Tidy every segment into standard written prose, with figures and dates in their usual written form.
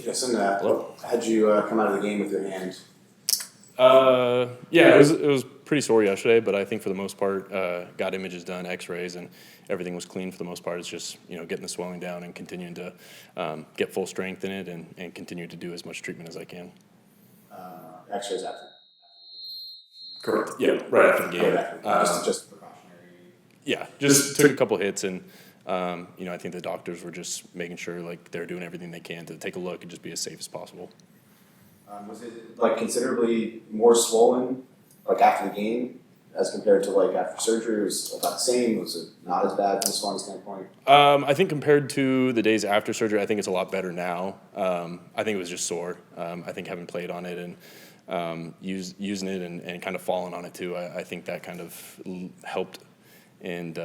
Justin, how'd you come out of the game with your hand? Yeah, it was pretty sore yesterday, but I think for the most part, got images done, X-rays, and everything was clean for the most part. It's just getting the swelling down and continuing to get full strength in it and continue to do as much treatment as I can. X-rays after. Correct. Yeah, right after the game. Just precautionary. Yeah, just took a couple hits and. I think the doctors were just making sure like they're doing everything they can to take a look and just be as safe as possible. Was it like considerably more swollen like after the game as compared to like after surgery? Was it about the same? Was it not as bad from a swelling standpoint? I think compared to the days after surgery, I think it's a lot better now. I think it was just sore. I think having played on it and using it and kind of falling on it too, I think that kind of helped and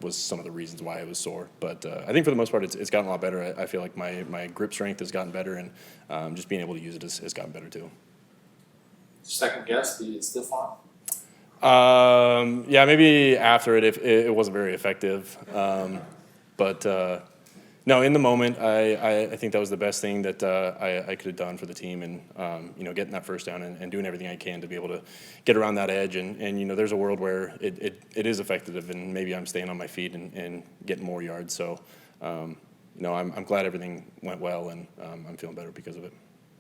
was some of the reasons why it was sore. But I think for the most part, it's gotten a lot better. I feel like my grip strength has gotten better, and just being able to use it has gotten better too. Second guess, the stiff arm? Yeah, maybe after it, if it wasn't very effective. But no, in the moment, I think that was the best thing that I could have done for the team, and getting that first down and doing everything I can to be able to get around that edge. And there's a world where it is effective, and maybe I'm staying on my feet and getting more yards. So, I'm glad everything went well, and I'm feeling better because of it.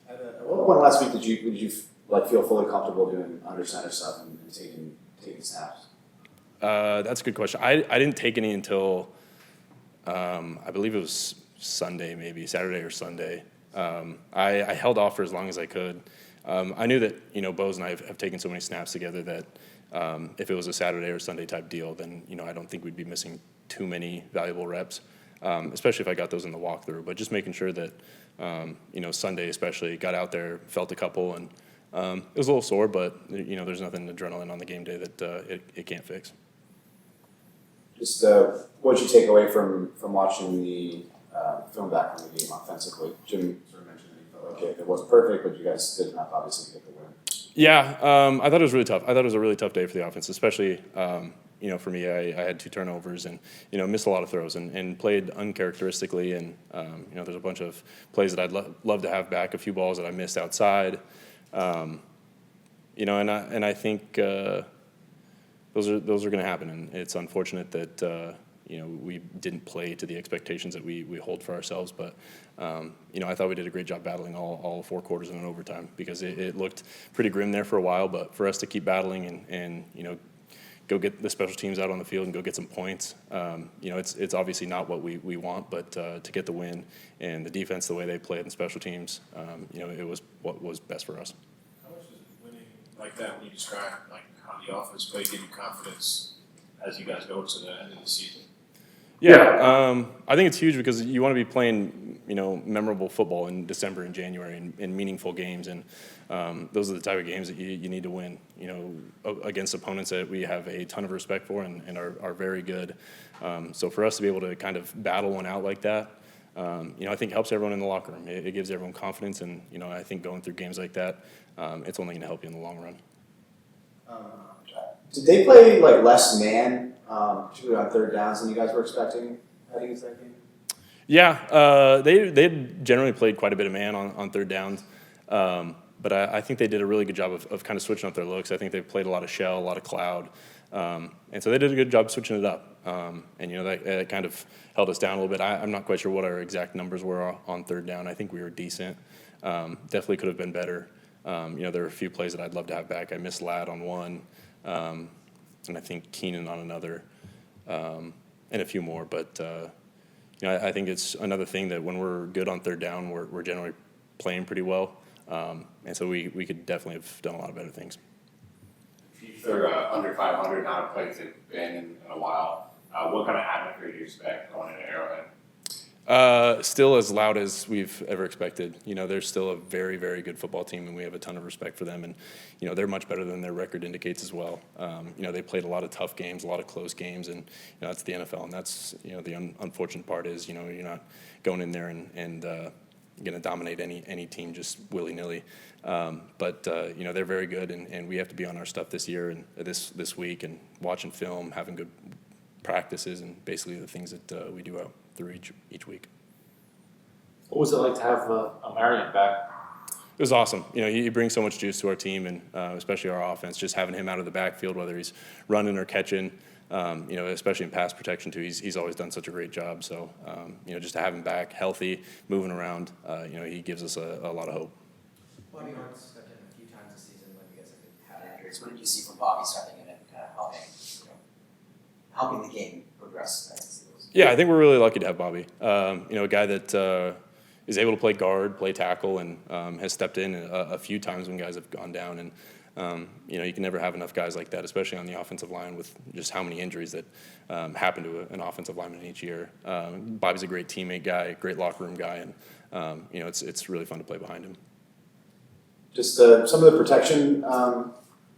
At what point last week did you like feel fully comfortable doing under center stuff and taking snaps? That's a good question. I didn't take any until. I believe it was Sunday, maybe Saturday or Sunday. I held off for as long as I could. I knew that Bose and I have taken so many snaps together that if it was a Saturday or Sunday type deal, then I don't think we'd be missing too many valuable reps, especially if I got those in the walkthrough. But just making sure that Sunday especially got out there, felt a couple, and it was a little sore, but there's nothing adrenaline on the game day that it can't fix. Just what did you take away from watching the film back from the game offensively? Jim sort of mentioned that he felt like it wasn't perfect, but you guys did enough obviously to get the win. Yeah, I thought it was really tough. I thought it was a really tough day for the offense, especially for me. I had 2 turnovers and missed a lot of throws and played uncharacteristically. And there's a bunch of plays that I'd love to have back, a few balls that I missed outside. And I think. Those are going to happen, and it's unfortunate that we didn't play to the expectations that we hold for ourselves. But I thought we did a great job battling all 4 quarters and in overtime because it looked pretty grim there for a while. But for us to keep battling and go get the special teams out on the field and go get some points, it's obviously not what we want, but to get the win and the defense the way they played and special teams, it was what was best for us. How much does winning like that when you describe like how the offense play give you confidence as you guys go to the end of the season? Yeah, I think it's huge because you want to be playing, memorable football in December and January and meaningful games, and those are the type of games that you need to win, against opponents that we have a ton of respect for and are very good. So for us to be able to kind of battle one out like that, I think helps everyone in the locker room. It gives everyone confidence, and I think going through games like that, it's only going to help you in the long run. Did they play like less man, particularly on third downs, than you guys were expecting heading into that game? Yeah, they generally played quite a bit of man on third downs, but I think they did a really good job of kind of switching up their looks. I think they played a lot of shell, a lot of cloud, and so they did a good job switching it up. And that kind of held us down a little bit. I'm not quite sure what our exact numbers were on third down. I think we were decent. Definitely could have been better. There were a few plays that I'd love to have back. I missed Ladd on one. And I think Keenan on another, and a few more. But I think it's another thing that when we're good on third down, we're generally playing pretty well, and so we could definitely have done a lot of better things. You threw under 500 not a place they've been in a while. What kind of atmosphere do you expect going into Arrowhead? Still as loud as we've ever expected. They're still a very, very good football team, and we have a ton of respect for them. And, they're much better than their record indicates as well. They played a lot of tough games, a lot of close games, and, that's the NFL. And that's, the unfortunate part is, you're not going in there and going to dominate any team just willy-nilly. But they're very good, and we have to be on our stuff this year and this week and watching film, having good practices, and basically the things that we do out through each week. What was it like to have Omarion back? It was awesome. He brings so much juice to our team, and especially our offense. Just having him out of the backfield, whether he's running or catching, especially in pass protection too. He's always done such a great job. So, just to have him back, healthy, moving around, he gives us a lot of hope. Bobby Hart's stepped in a few times this season when you guys have had injuries. What did you see from Bobby stepping in and kind of helping the game progress? Yeah, I think we're really lucky to have Bobby. A guy that is able to play guard, play tackle, and has stepped in a few times when guys have gone down. And you can never have enough guys like that, especially on the offensive line with just how many injuries that happen to an offensive lineman each year. Bobby's a great teammate guy, great locker room guy, and it's really fun to play behind him. Just some of the protection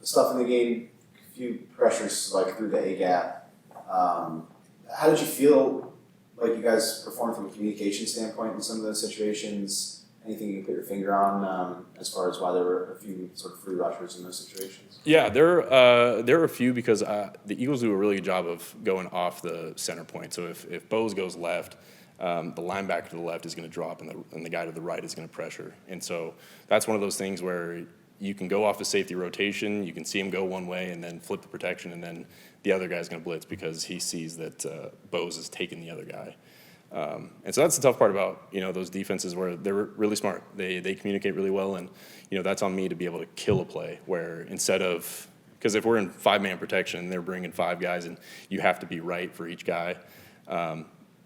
stuff in the game, a few pressures like through the A gap. How did you feel like you guys performed from a communication standpoint in some of those situations? Anything you can put your finger on as far as why there were a few sort of free rushers in those situations? Yeah, there are a few because the Eagles do a really good job of going off the center point. So if Bose goes left, the linebacker to the left is going to drop, and the guy to the right is going to pressure. And so that's one of those things where you can go off the safety rotation, you can see him go one way and then flip the protection, and then the other guy's going to blitz because he sees that Bose is taking the other guy. And so that's the tough part about those defenses where they're really smart. They communicate really well, and that's on me to be able to kill a play where instead of because if we're in 5-man protection, they're bringing 5 guys, and you have to be right for each guy.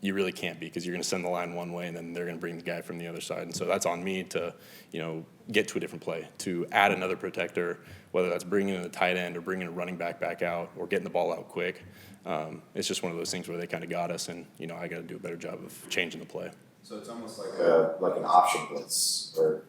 You really can't be because you're going to send the line one way and then they're going to bring the guy from the other side. And so that's on me to, get to a different play, to add another protector, whether that's bringing in a tight end or bringing a running back out or getting the ball out quick. It's just one of those things where they kind of got us, and, I got to do a better job of changing the play. So it's almost like an option blitz where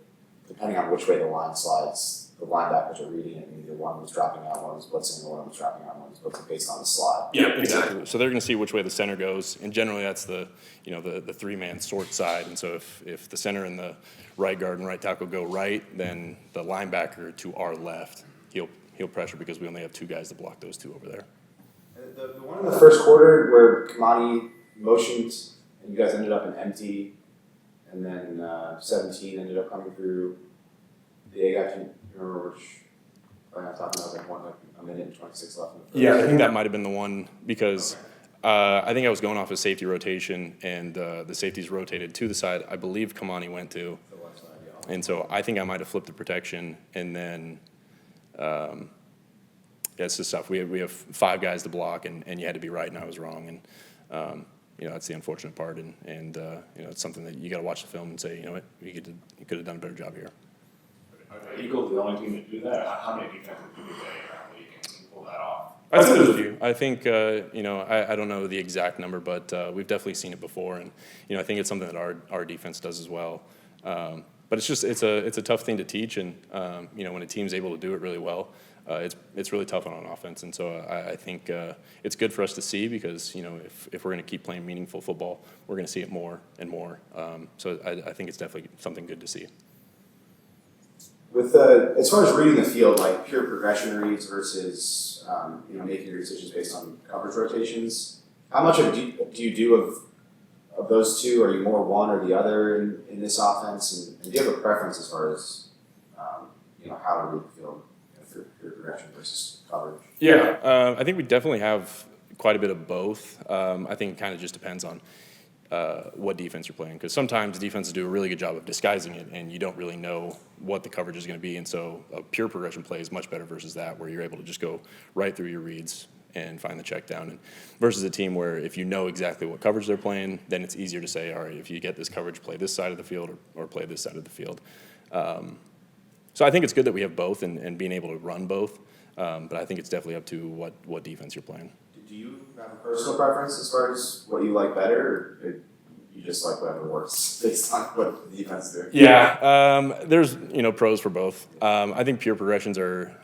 depending on which way the line slides, the linebackers are reading it, and either one was dropping out, one was blitzing, or one was dropping out, one was blitzing based on the slide. Yeah, exactly. So they're going to see which way the center goes, and generally that's the 3-man sort side. And so if the center and the right guard and right tackle go right, then the linebacker to our left, he'll pressure because we only have 2 guys to block those 2 over there. The one in the first quarter where Kamani motioned and you guys ended up in empty, and then 17 ended up coming through the A gap. Do you remember which play I'm talking about? Like a minute and 26 left in the first. Yeah, I think that might have been the one because I think I was going off a safety rotation, and the safeties rotated to the side I believe Kamani went to. The left side, yeah. And so I think I might have flipped the protection, and then it's just tough. We have 5 guys to block, and you had to be right, and I was wrong. And that's the unfortunate part, and it's something that you got to watch the film and say, what, you could have done a better job here. Are the Eagles the only team that do that? How many defenses do they around the league can pull that off? I think there's a few. I think I don't know the exact number, but we've definitely seen it before, and I think it's something that our defense does as well. But it's a tough thing to teach, and when a team's able to do it really well, it's really tough on offense. And so I think it's good for us to see because if we're going to keep playing meaningful football, we're going to see it more and more. So I think it's definitely something good to see. With as far as reading the field, like pure progression reads versus making your decisions based on coverage rotations, how much do you do of those two? Are you more one or the other in this offense? And do you have a preference as far as how to read the field for pure progression versus coverage? Yeah, I think we definitely have quite a bit of both. I think it kind of just depends on what defense you're playing, because sometimes defenses do a really good job of disguising it, and you don't really know what the coverage is going to be, and so a pure progression play is much better versus that, where you're able to just go right through your reads and find the check down, and versus a team where if you know exactly what coverage they're playing, then it's easier to say, all right, if you get this coverage, play this side of the field or play this side of the field. So I think it's good that we have both and being able to run both, but I think it's definitely up to what defense you're playing. Do you have a personal preference as far as what you like better, or you just like whatever works based on what the defense do? Yeah, there's pros for both. I think pure progressions are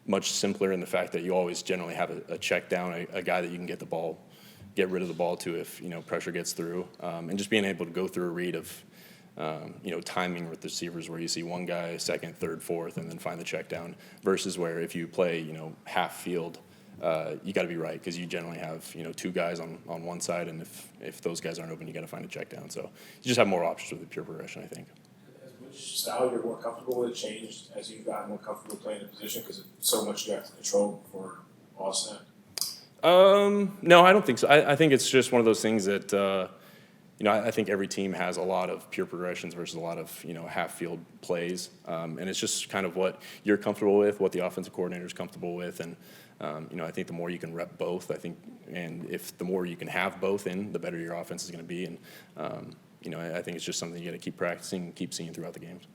much simpler in the fact that you always generally have a check down, a guy that you can get rid of the ball to if pressure gets through, and just being able to go through a read of timing with the receivers where you see one guy second, third, fourth, and then find the check down, versus where if you play half field. you got to be right because you generally have two guys on one side, and if those guys aren't open, you got to find a check down. So you just have more options with the pure progression, I think. Has which style you're more comfortable with changed as you've gotten more comfortable playing the position because so much you have to control before all snap? No, I don't think so. I think it's just one of those things that I think every team has a lot of pure progressions versus a lot of half field plays, and it's just kind of what you're comfortable with, what the offensive coordinator is comfortable with, and I think the more you can rep both, and if the more you can have both in, the better your offense is going to be, and I think it's just something you got to keep practicing and keep seeing throughout the games.